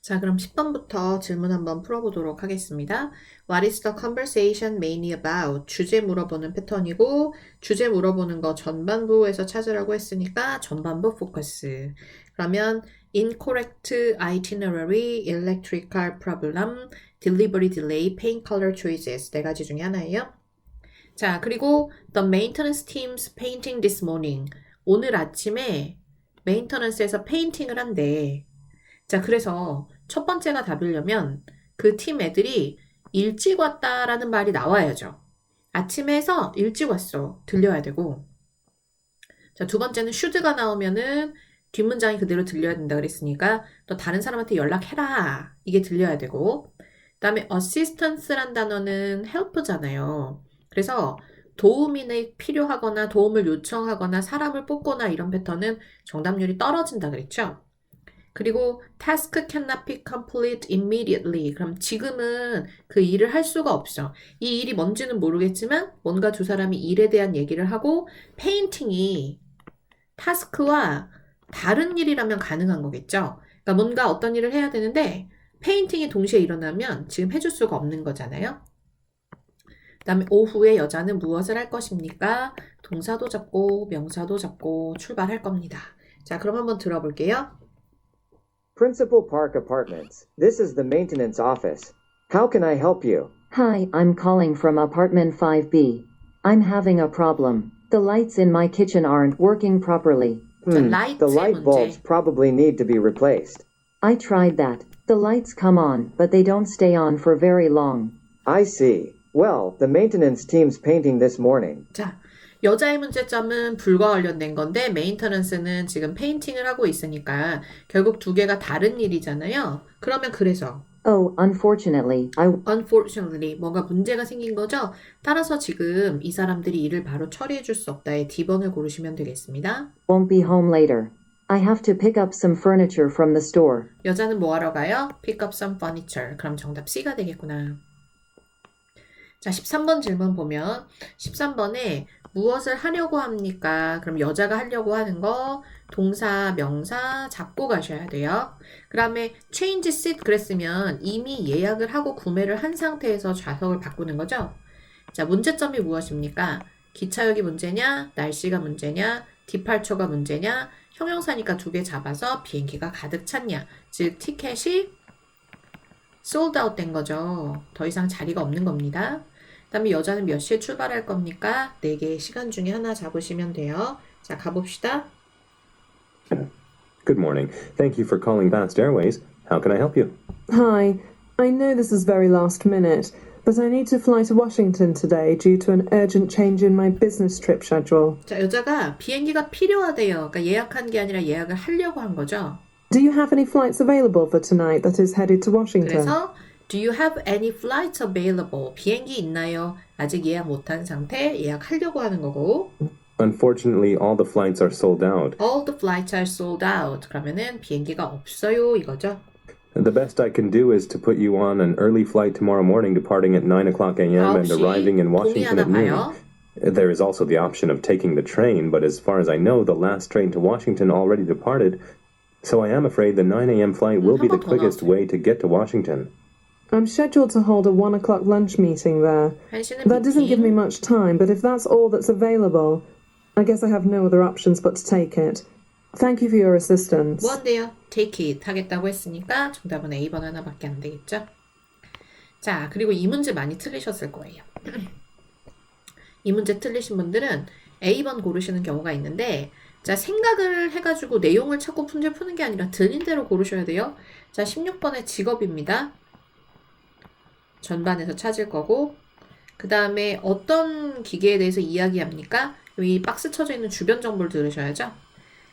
자, 그럼 10번부터 질문 한번 풀어보도록 하겠습니다. What is the conversation mainly about? 주제 물어보는 패턴이고, 주제 물어보는 거 전반부에서 찾으라고 했으니까 전반부 포커스. 그러면 incorrect itinerary, electrical problem, delivery delay, paint color choices 네 가지 중에 하나예요. 자, 그리고 the maintenance team's painting this morning. 오늘 아침에 메인터넌스에서 페인팅을 한대. 자, 그래서 첫 번째가 답이려면 그 팀 애들이 일찍 왔다라는 말이 나와야죠. 아침에 해서 일찍 왔어. 들려야 되고. 자, 두 번째는 should가 나오면은 뒷문장이 그대로 들려야 된다 그랬으니까 또 다른 사람한테 연락해라. 이게 들려야 되고. 그 다음에 assistance란 단어는 help잖아요. 그래서 도움이 필요하거나 도움을 요청하거나 사람을 뽑거나 이런 패턴은 정답률이 떨어진다 그랬죠. 그리고 task cannot be complete immediately. 그럼 지금은 그 일을 할 수가 없어. 이 일이 뭔지는 모르겠지만 뭔가 두 사람이 일에 대한 얘기를 하고 페인팅이 타스크와 다른 일이라면 가능한 거겠죠. 그러니까 뭔가 어떤 일을 해야 되는데 페인팅이 동시에 일어나면 지금 해줄 수가 없는 거잖아요. 그 다음에 오후에 여자는 무엇을 할 것입니까? 동사도 잡고 명사도 잡고 출발할 겁니다. 자, 그럼 한번 들어볼게요. Principal Park Apartments. This is the maintenance office. How can I help you? Hi, I'm calling from apartment 5B. I'm having a problem. The lights in my kitchen aren't working properly. The The light bulbs probably need to be replaced. I tried that. The lights come on, but they don't stay on for very long. I see. Well, the maintenance team's painting this morning. 자, 여자의 문제점은 불과 관련된 건데 메인터넌스는 지금 페인팅을 하고 있으니까 결국 두 개가 다른 일이잖아요. 그러면 그래서 Oh, unfortunately, unfortunately 뭔가 문제가 생긴 거죠. 따라서 지금 이 사람들이 일을 바로 처리해 줄 수 없다의 D번을 고르시면 되겠습니다. won't be home later. I have to pick up some furniture from the store. 여자는 뭐 하러 가요? Pick up some furniture. 그럼 정답 C가 되겠구나. 자, 13번 질문 보면 13번에 무엇을 하려고 합니까? 그럼 여자가 하려고 하는 거 동사, 명사 잡고 가셔야 돼요. 그 다음에 change seat 그랬으면 이미 예약을 하고 구매를 한 상태에서 좌석을 바꾸는 거죠. 자, 문제점이 무엇입니까? 기차역이 문제냐? 날씨가 문제냐? 디팔처가 문제냐? 형용사니까 두 개 잡아서 비행기가 가득 찼냐? 즉 티켓이 sold out 된 거죠. 더 이상 자리가 없는 겁니다. 그 다음에 여자는 몇 시에 출발할 겁니까? 4개의 시간 중에 하나 잡으시면 돼요. 자, 가봅시다. Good morning. Thank you for calling Fast Airways. How can I help you? Hi, I know this is very last minute, but I need to fly to Washington today due to an urgent change in my business trip schedule. 자, 여자가 비행기가 필요하대요. 그러니까 예약한 게 아니라 예약을 하려고 한 거죠. Do you have any flights available for tonight that is headed to Washington? 그래서 Do you have any flights available? 비행기 있나요? 아직 예약 못한 상태 예약하려고 하는 거고 Unfortunately, all the flights are sold out. All the flights are sold out. 그러면은 비행기가 없어요 이거죠. The best I can do is to put you on an early flight tomorrow morning departing at 9 o'clock a.m. and 9시 arriving in Washington at noon. 동의하나 봐요. There is also the option of taking the train, but as far as I know, the last train to Washington already departed. So I am afraid the 9 a.m. flight will be the quickest way to get to Washington. I'm scheduled to hold a 1 o'clock lunch meeting there. 한시는 That doesn't give me 미팅. much time, but if that's all that's available, I guess I have no other options but to take it. Thank you for your assistance. 뭔데요? Take it 하겠다고 했으니까 정답은 A번 하나밖에 안 되겠죠? 자, 그리고 이 문제 많이 틀리셨을 거예요. 이 문제 틀리신 분들은 A번 고르시는 경우가 있는데 자, 생각을 해가지고 내용을 찾고 문제 푸는 게 아니라 들린 대로 고르셔야 돼요. 자, 16번의 직업입니다. 전반에서 찾을 거고 그 다음에 어떤 기계에 대해서 이야기합니까? 여기 박스 쳐져 있는 주변 정보를 들으셔야죠.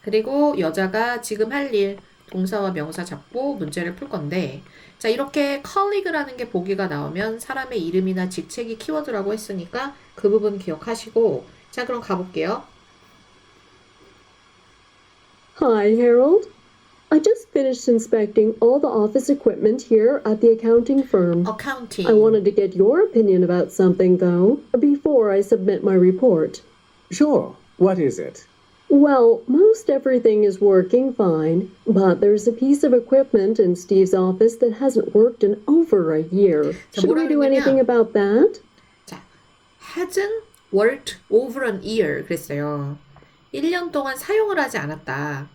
그리고 여자가 지금 할 일, 동사와 명사 잡고 문제를 풀 건데 자, 이렇게 colleague라는 게 보기가 나오면 사람의 이름이나 직책이 키워드라고 했으니까 그 부분 기억하시고 자, 그럼 가볼게요. Hi, Harold. I just finished inspecting all the office equipment here at the accounting firm. accounting. I wanted to get your opinion about something, though, before I submit my report. Sure. What is it? Well, most everything is working fine, but there's a piece of equipment in Steve's office that hasn't worked in over a year. 자, Should we 뭐라 do 그랬냐면- anything about that? 자, hasn't worked over an year 그랬어요. 1년 동안 사용을 하지 않았다.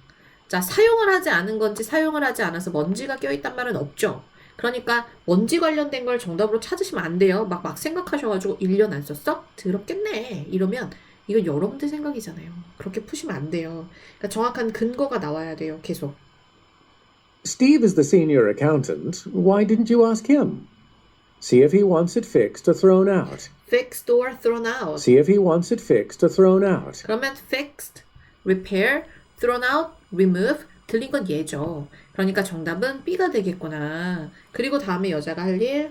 자, 사용을 하지 않은 건지 사용을 하지 않아서 먼지가 껴있단 말은 없죠. 그러니까 먼지 관련된 걸 정답으로 찾으시면 안 돼요. 막 생각하셔가지고 1년 안 썼어? 더럽겠네. 이러면 이건 여러분들 생각이잖아요. 그렇게 푸시면 안 돼요. 그러니까 정확한 근거가 나와야 돼요. 계속. Steve is the senior accountant. Why didn't you ask him? See if he wants it fixed or thrown out. fixed or thrown out. See if he wants it fixed or thrown out. 그러면 fixed, repair, thrown out, remove 틀린 건 얘죠. 그러니까 정답은 B가 되겠구나. 그리고 다음에 여자가 할 일.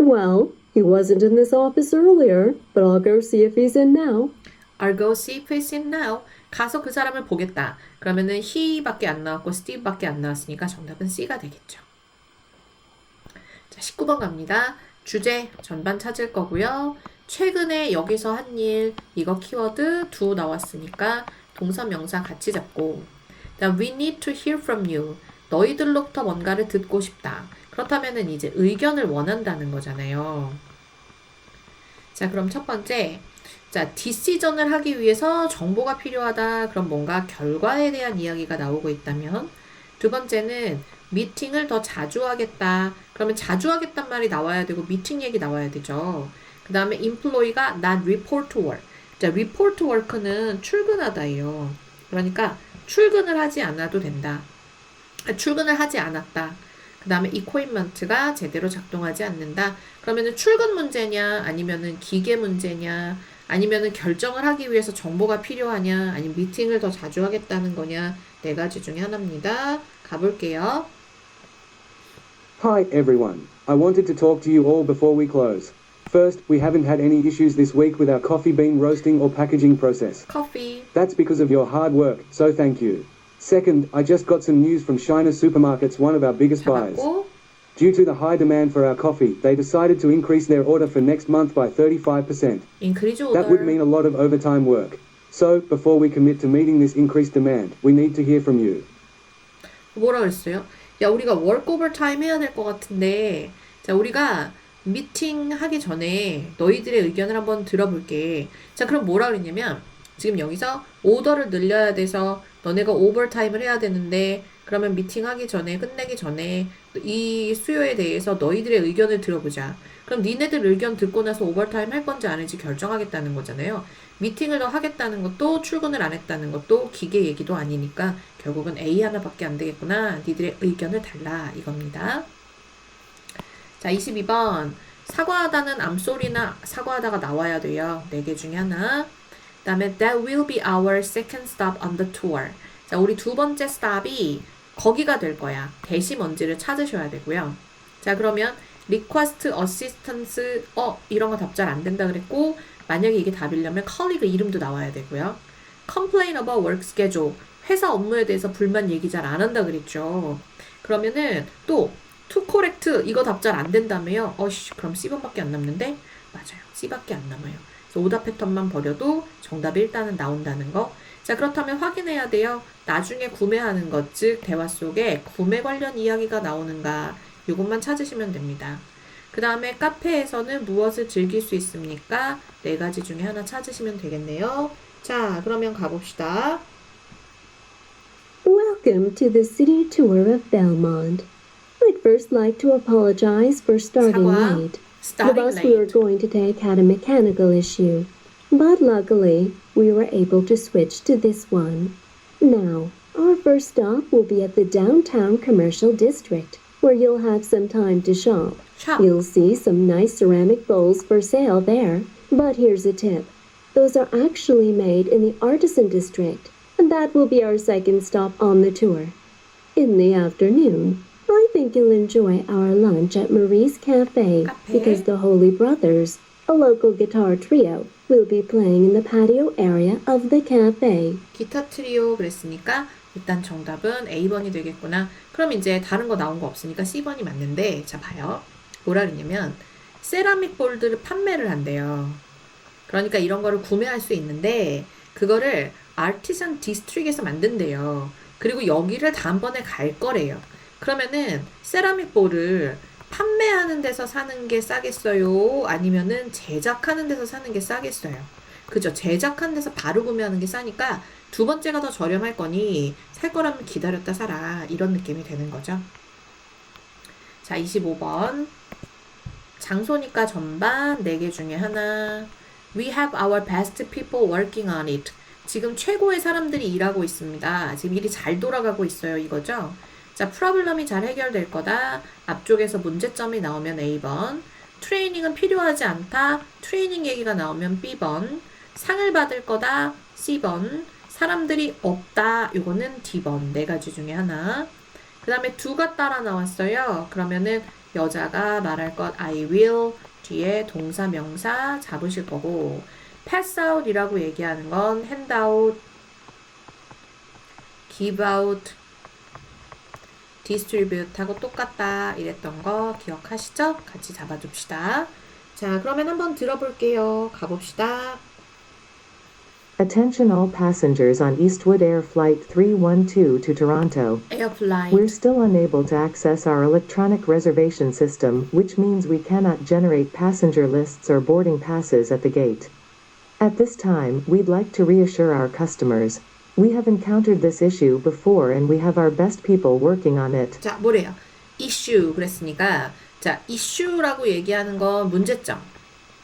Well, he wasn't in this office earlier, but I'll go see if he's in now. I'll go see if he's in now. 가서 그 사람을 보겠다. 그러면은 he밖에 안 나왔고 Steve밖에 안 나왔으니까 정답은 C가 되겠죠. 자, 19번 갑니다. 주제 전반 찾을 거고요. 최근에 여기서 한 일, 이거 키워드 do 나왔으니까 동사 명사 같이 잡고 그다음 we need to hear from you. 너희들로부터 뭔가를 듣고 싶다. 그렇다면은 이제 의견을 원한다는 거잖아요. 자, 그럼 첫 번째. 자, 디시전을 하기 위해서 정보가 필요하다. 그럼 뭔가 결과에 대한 이야기가 나오고 있다면 두 번째는 미팅을 더 자주 하겠다. 그러면 자주 하겠단 말이 나와야 되고 미팅 얘기 나와야 되죠. 그 다음에 employee가 not report to work. 자, report to work는 출근하다예요. 그러니까 출근을 하지 않아도 된다. 출근을 하지 않았다. 그 다음에 equipment가 제대로 작동하지 않는다. 그러면은 출근 문제냐, 아니면은 기계 문제냐, 아니면은 결정을 하기 위해서 정보가 필요하냐, 아니면 미팅을 더 자주 하겠다는 거냐, 네 가지 중에 하나입니다. 가볼게요. Hi everyone. I wanted to talk to you all before we close. First, we haven't had any issues this week with our coffee bean roasting or packaging process. 커피. That's because of your hard work, so thank you. Second, I just got some news from China Supermarkets, one of our biggest buyers. 잡았고, Due to the high demand for our coffee, they decided to increase their order for next month by 35%. increase That would order. mean a lot of overtime work. So, before we commit to meeting this increased demand, we need to hear from you. 뭐라 그랬어요? 야, 우리가 work overtime 해야 될 것 같은데, 자, 우리가 미팅 하기 전에 너희들의 의견을 한번 들어볼게. 자, 그럼 뭐라 그랬냐면, 지금 여기서 오더를 늘려야 돼서 너네가 오버타임을 해야 되는데, 그러면 미팅 하기 전에, 끝내기 전에 이 수요에 대해서 너희들의 의견을 들어보자. 그럼 니네들 의견 듣고 나서 오버타임 할 건지 안 할지 결정하겠다는 거잖아요. 미팅을 더 하겠다는 것도 출근을 안 했다는 것도 기계 얘기도 아니니까 결국은 A 하나밖에 안 되겠구나. 니들의 의견을 달라 이겁니다. 자, 22번. 사과하다는 암소리나 사과하다가 나와야 돼요. 4개 중에 하나. 그 다음에 that will be our second stop on the tour. 자, 우리 두 번째 스탑이 거기가 될 거야. 대시 뭔지를 찾으셔야 되고요. 자, 그러면 request assistance 이런 거 답 잘 안 된다 그랬고 만약에 이게 답이려면 colleague 이름도 나와야 되고요. complain about work schedule. 회사 업무에 대해서 불만 얘기 잘 안 한다 그랬죠. 그러면은 또 to correct 이거 답 잘 안 된다며요. 그럼 C번밖에 안 남는데? 맞아요. C밖에 안 남아요. 그래서 오답 패턴만 버려도 정답이 일단은 나온다는 거. 자, 그렇다면 확인해야 돼요. 나중에 구매하는 것, 즉 대화 속에 구매 관련 이야기가 나오는가 이것만 찾으시면 됩니다. 그 다음에 카페에서는 무엇을 즐길 수 있습니까? 4가지 중에 하나 찾으시면 되겠네요. 자, 그러면 가봅시다. Welcome to the city tour of Belmont. I'd first like to apologize for starting 사과. late. The Starting bus we were late. going to take had a mechanical issue, but luckily we were able to switch to this one. Now, our first stop will be at the downtown commercial district, where you'll have some time to shop. 샵. You'll see some nice ceramic bowls for sale there, but here's a tip. Those are actually made in the artisan district, and that will be our second stop on the tour. In the afternoon, I think you'll enjoy our lunch at Marie's Cafe because the Holy Brothers, a local guitar trio, will be playing in the patio area of the cafe. 기타 트리오 그랬으니까 일단 정답은 A번이 되겠구나. 그럼 이제 다른 거 나온 거 없으니까 C번이 맞는데 자 봐요. 뭐라 그러냐면 세라믹 볼들을 판매를 한대요. 그러니까 이런 거를 구매할 수 있는데 그거를 아티산 디스트릭에서 만든대요. 그리고 여기를 다음번에 갈 거래요. 그러면은 세라믹 볼을 판매하는 데서 사는 게 싸겠어요? 아니면은 제작하는 데서 사는 게 싸겠어요? 그죠? 제작하는 데서 바로 구매하는 게 싸니까 두 번째가 더 저렴할 거니 살 거라면 기다렸다 사라. 이런 느낌이 되는 거죠. 자, 25번. 장소니까 전반 4개 중에 하나. We have our best people working on it. 지금 최고의 사람들이 일하고 있습니다. 지금 일이 잘 돌아가고 있어요. 이거죠? 자, 프로블럼이 잘 해결될 거다. 앞쪽에서 문제점이 나오면 A번. 트레이닝은 필요하지 않다. 트레이닝 얘기가 나오면 B번. 상을 받을 거다. C번. 사람들이 없다. 요거는 D번. 4가지 중에 하나. 그 다음에 do가 따라 나왔어요. 그러면은 여자가 말할 것 I will. 뒤에 동사 명사 잡으실 거고, pass out 이라고 얘기하는 건 hand out, give out, distribute 하고 똑같다 이랬던 거 기억하시죠? 같이 잡아줍시다. 자, 그러면 한번 들어볼게요. 가봅시다. Attention all passengers on Eastwood Air Flight 312 to Toronto. Air flight. We're still unable to access our electronic reservation system, which means we cannot generate passenger lists or boarding passes at the gate. At this time, we'd like to reassure our customers. We have encountered this issue before and we have our best people working on it. 자, 뭐래요? issue 그랬으니까, 자, issue라고 얘기하는 건 문제점.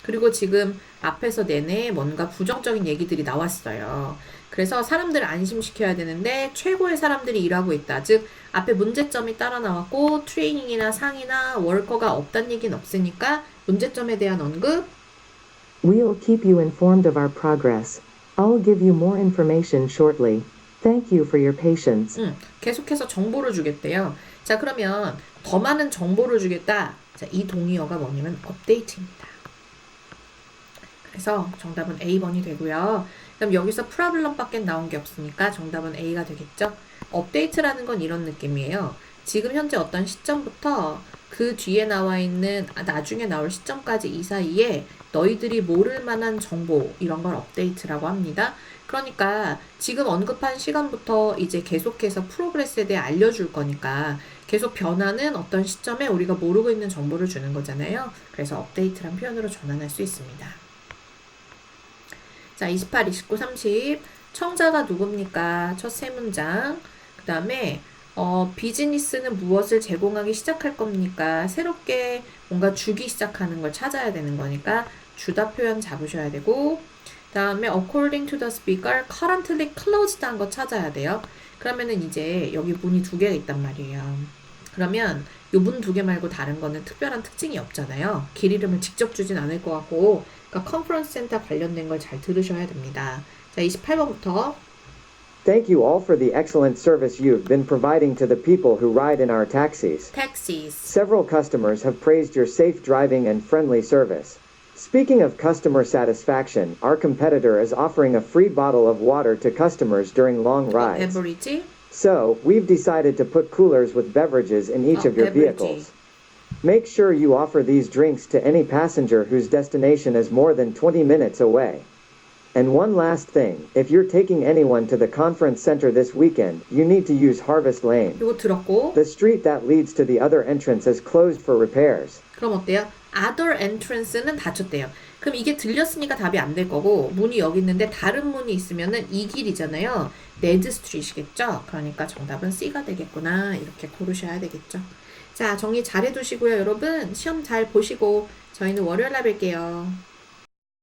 그리고 지금 앞에서 내내 뭔가 부정적인 얘기들이 나왔어요. 그래서 사람들을 안심시켜야 되는데 최고의 사람들이 일하고 있다. 즉 앞에 문제점이 따라 나왔고 트레이닝이나 상이나 워커가 없다는 얘기는 없으니까 문제점에 대한 언급. We'll keep you informed of our progress. I'll give you more information shortly. Thank you for your patience. 계속해서 정보를 주겠대요. 자, 그러면 더 많은 정보를 주겠다. 자, 이 동의어가 뭐냐면 update입니다. 그래서 정답은 A번이 되고요. 그럼 여기서 프로블럼밖에 나온 게 없으니까 정답은 A가 되겠죠. 업데이트라는 건 이런 느낌이에요. 지금 현재 어떤 시점부터 그 뒤에 나와 있는 나중에 나올 시점까지 이 사이에 너희들이 모를 만한 정보 이런 걸 업데이트라고 합니다. 그러니까 지금 언급한 시간부터 이제 계속해서 프로그레스에 대해 알려줄 거니까 계속 변하는 어떤 시점에 우리가 모르고 있는 정보를 주는 거잖아요. 그래서 업데이트란 표현으로 전환할 수 있습니다. 자, 28, 29, 30. 청자가 누굽니까? 첫 세 문장. 그 다음에 비즈니스는 무엇을 제공하기 시작할 겁니까? 새롭게 뭔가 주기 시작하는 걸 찾아야 되는 거니까 주다 표현 잡으셔야 되고, 그 다음에 according to the speaker, currently closed 한 거 찾아야 돼요. 그러면은 이제 여기 문이 2개가 있단 말이에요. 그러면 요 문 2개 말고 다른 거는 특별한 특징이 없잖아요. 길 이름을 직접 주진 않을 것 같고, 그러니까 컨퍼런스 센터 관련된 걸 잘 들으셔야 됩니다. 자, 28번부터. Thank you all for the excellent service you've been providing to the people who ride in our taxis. taxis. Several customers have praised your safe driving and friendly service. Speaking of customer satisfaction, our competitor is offering a free bottle of water to customers during long rides. beverage. So, we've decided to put coolers with beverages in each of your beverage. vehicles. Make sure you offer these drinks to any passenger whose destination is more than 20 minutes away. And one last thing, if you're taking anyone to the conference center this weekend, you need to use Harvest Lane. 이거 들었고, The street that leads to the other entrance is closed for repairs. 그럼 어때요? other entrance는 닫혔대요. 그럼 이게 들렸으니까 답이 안 될 거고, 문이 여기 있는데 다른 문이 있으면은 이 길이잖아요. 레드 스트릿이겠죠? 그러니까 정답은 C가 되겠구나. 이렇게 고르셔야 되겠죠. 자, 정리 잘 해두시고요, 여러분. 시험 잘 보시고 저희는 월요일 날 뵐게요.